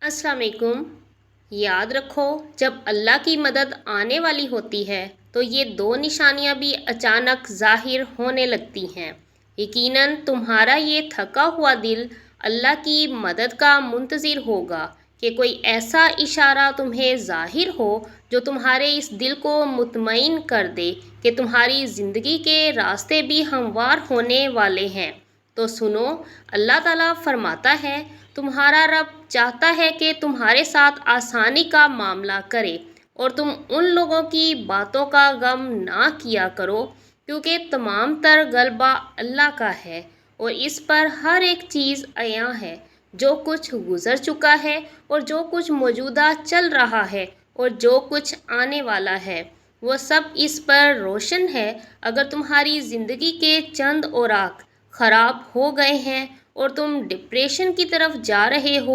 अस्सलाम वालेकुम। याद रखो, जब अल्लाह की मदद आने वाली होती है तो ये दो निशानियां भी अचानक ज़ाहिर होने लगती हैं। यकीनन तुम्हारा ये थका हुआ दिल अल्लाह की मदद का मुंतज़िर होगा कि कोई ऐसा इशारा तुम्हें ज़ाहिर हो जो तुम्हारे इस दिल को मुतमईन कर दे कि तुम्हारी ज़िंदगी के रास्ते भी हमवार होने वाले हैं। तो सुनो, अल्लाह ताला फरमाता है, तुम्हारा रब चाहता है कि तुम्हारे साथ आसानी का मामला करे और तुम उन लोगों की बातों का गम ना किया करो, क्योंकि तमाम तर गलबा अल्लाह का है और इस पर हर एक चीज़ अयां है। जो कुछ गुज़र चुका है और जो कुछ मौजूदा चल रहा है और जो कुछ आने वाला है, वो सब इस पर रोशन है। अगर तुम्हारी ज़िंदगी के चंद औराक ख़राब हो गए हैं और तुम डिप्रेशन की तरफ जा रहे हो,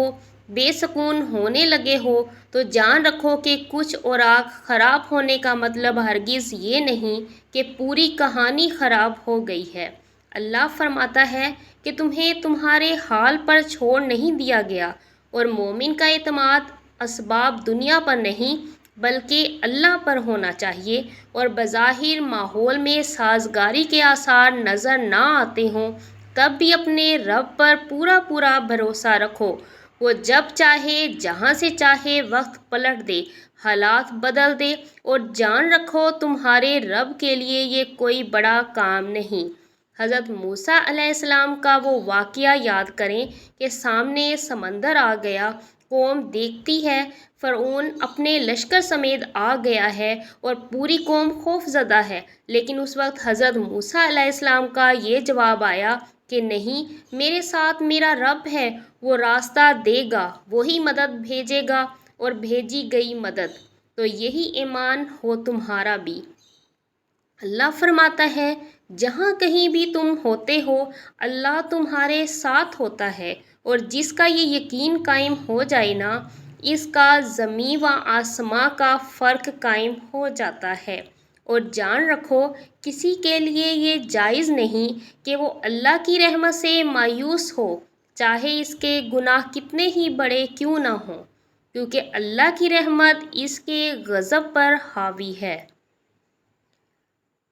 बेसकून होने लगे हो, तो जान रखो कि कुछ औराक ख़राब होने का मतलब हरगिज़ ये नहीं कि पूरी कहानी ख़राब हो गई है। अल्लाह फरमाता है कि तुम्हें तुम्हारे हाल पर छोड़ नहीं दिया गया और मोमिन का एतमाद असबाब दुनिया पर नहीं बल्कि अल्लाह पर होना चाहिए। और बज़ाहिर माहौल में साजगारी के आसार नज़र ना आते हों, तब भी अपने रब पर पूरा पूरा भरोसा रखो। वो जब चाहे जहाँ से चाहे वक्त पलट दे, हालात बदल दे। और जान रखो, तुम्हारे रब के लिए ये कोई बड़ा काम नहीं। हज़रत मूसा अलैहिस्सलाम का वो वाक़या याद करें कि सामने समंदर आ गया, कौम देखती है, फ़िरौन अपने लश्कर समेत आ गया है और पूरी कौम खौफज़दा है। लेकिन उस वक्त हज़रत मूसा अलैहिस्सलाम का ये जवाब आया कि नहीं, मेरे साथ मेरा रब है, वो रास्ता देगा, वही मदद भेजेगा। और भेजी गई मदद। तो यही ईमान हो तुम्हारा भी। अल्लाह फरमाता है, जहाँ कहीं भी तुम होते हो, अल्लाह तुम्हारे साथ होता है। और जिसका ये यकीन कायम हो जाए ना, इसका ज़मीं व आसमां का फ़र्क कायम हो जाता है। और जान रखो, किसी के लिए ये जायज़ नहीं कि वो अल्लाह की रहमत से मायूस हो, चाहे इसके गुनाह कितने ही बड़े क्यों ना हों, क्योंकि अल्लाह की रहमत इसके गज़ब पर हावी है।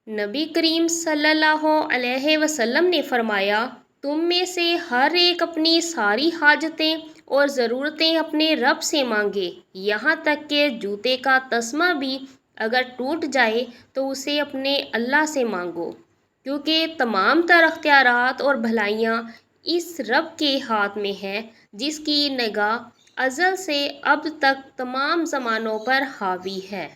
नबी करीम सल्लल्लाहु अलैहि वसल्लम ने फरमाया, तुम में से हर एक अपनी सारी हाजतें और ज़रूरतें अपने रब से मांगे, यहाँ तक कि जूते का तस्मा भी अगर टूट जाए तो उसे अपने अल्लाह से मांगो, क्योंकि तमाम तर अख्तियारात और भलाइयाँ इस रब के हाथ में हैं, जिसकी निगाह अज़ल से अब तक तमाम ज़मानों पर हावी है।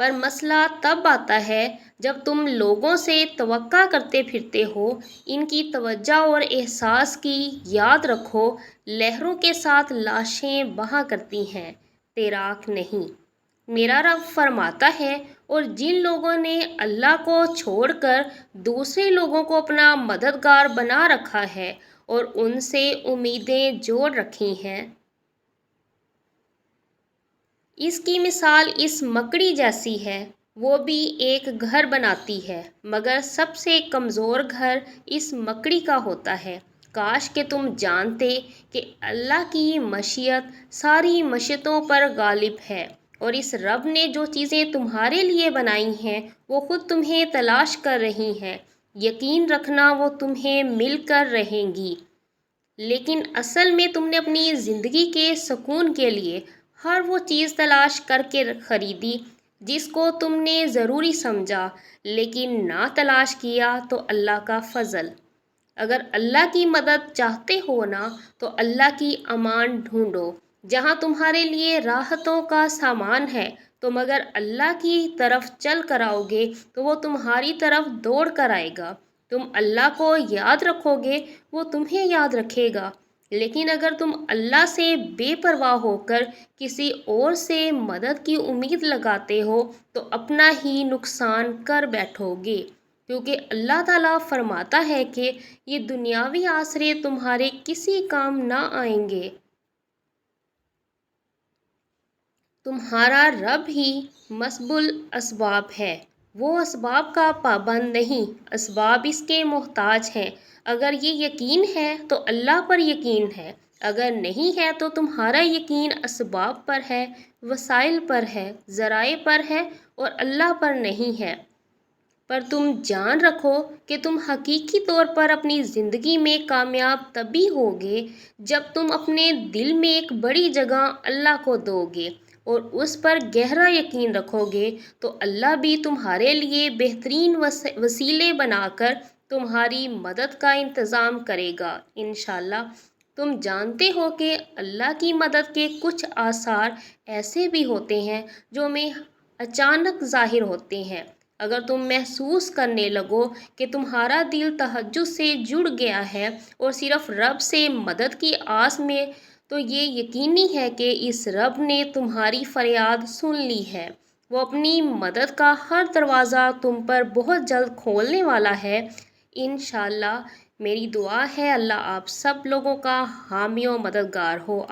पर मसला तब आता है जब तुम लोगों से तवक्का करते फिरते हो। इनकी तवज्जो और एहसास की याद रखो, लहरों के साथ लाशें बहा करती हैं, तैराक नहीं। मेरा रब फरमाता है, और जिन लोगों ने अल्लाह को छोड़कर दूसरे लोगों को अपना मददगार बना रखा है और उनसे उम्मीदें जोड़ रखी हैं, इसकी मिसाल इस मकड़ी जैसी है। वो भी एक घर बनाती है, मगर सबसे कमज़ोर घर इस मकड़ी का होता है। काश कि तुम जानते कि अल्लाह की मशीयत सारी मशीयतों पर गालिब है, और इस रब ने जो चीज़ें तुम्हारे लिए बनाई हैं वो खुद तुम्हें तलाश कर रही हैं। यकीन रखना, वो तुम्हें मिल कर रहेंगी। लेकिन असल में तुमने अपनी ज़िंदगी के सुकून के लिए हर वो चीज़ तलाश करके ख़रीदी जिसको तुमने ज़रूरी समझा, लेकिन ना तलाश किया तो अल्लाह का फ़ज़ल। अगर अल्लाह की मदद चाहते हो ना, तो अल्लाह की अमान ढूंढो। जहाँ तुम्हारे लिए राहतों का सामान है, तो मगर अल्लाह की तरफ चल कर आओगे तो वो तुम्हारी तरफ दौड़ कर आएगा। तुम अल्लाह को याद रखोगे, वो तुम्हें याद रखेगा। लेकिन अगर तुम अल्लाह से बेपरवाह होकर किसी और से मदद की उम्मीद लगाते हो, तो अपना ही नुकसान कर बैठोगे, क्योंकि अल्लाह ताला फरमाता है कि ये दुनियावी आसरे तुम्हारे किसी काम ना आएंगे। तुम्हारा रब ही मस्बुल असबाब है, वो असबाब का पाबंद नहीं, असबाब इसके मोहताज हैं। अगर ये यकीन है तो अल्लाह पर यकीन है। اگر نہیں ہے تو تمہارا یقین اسباب پر ہے، وسائل پر ہے، ذرائع پر ہے اور اللہ پر نہیں ہے۔ پر تم جان رکھو کہ تم حقیقی طور پر اپنی زندگی میں کامیاب تبھی ہوگے جب تم اپنے دل میں ایک بڑی جگہ اللہ کو دو گے اور اس پر گہرا یقین رکھو گے، تو اللہ بھی تمہارے لیے بہترین وسیلے بنا کر تمہاری مدد کا انتظام کرے گا انشاءاللہ۔ تم جانتے ہو کہ اللہ کی مدد کے کچھ آثار ایسے بھی ہوتے ہیں جو میں اچانک ظاہر ہوتے ہیں۔ اگر تم محسوس کرنے لگو کہ تمہارا دل تہجد سے جڑ گیا ہے اور صرف رب سے مدد کی آس میں، تو یہ یقینی ہے کہ اس رب نے تمہاری فریاد سن لی ہے۔ وہ اپنی مدد کا ہر دروازہ تم پر بہت جلد کھولنے والا ہے انشاءاللہ۔ میری دعا ہے اللہ آپ سب لوگوں کا حامی و مددگار ہو۔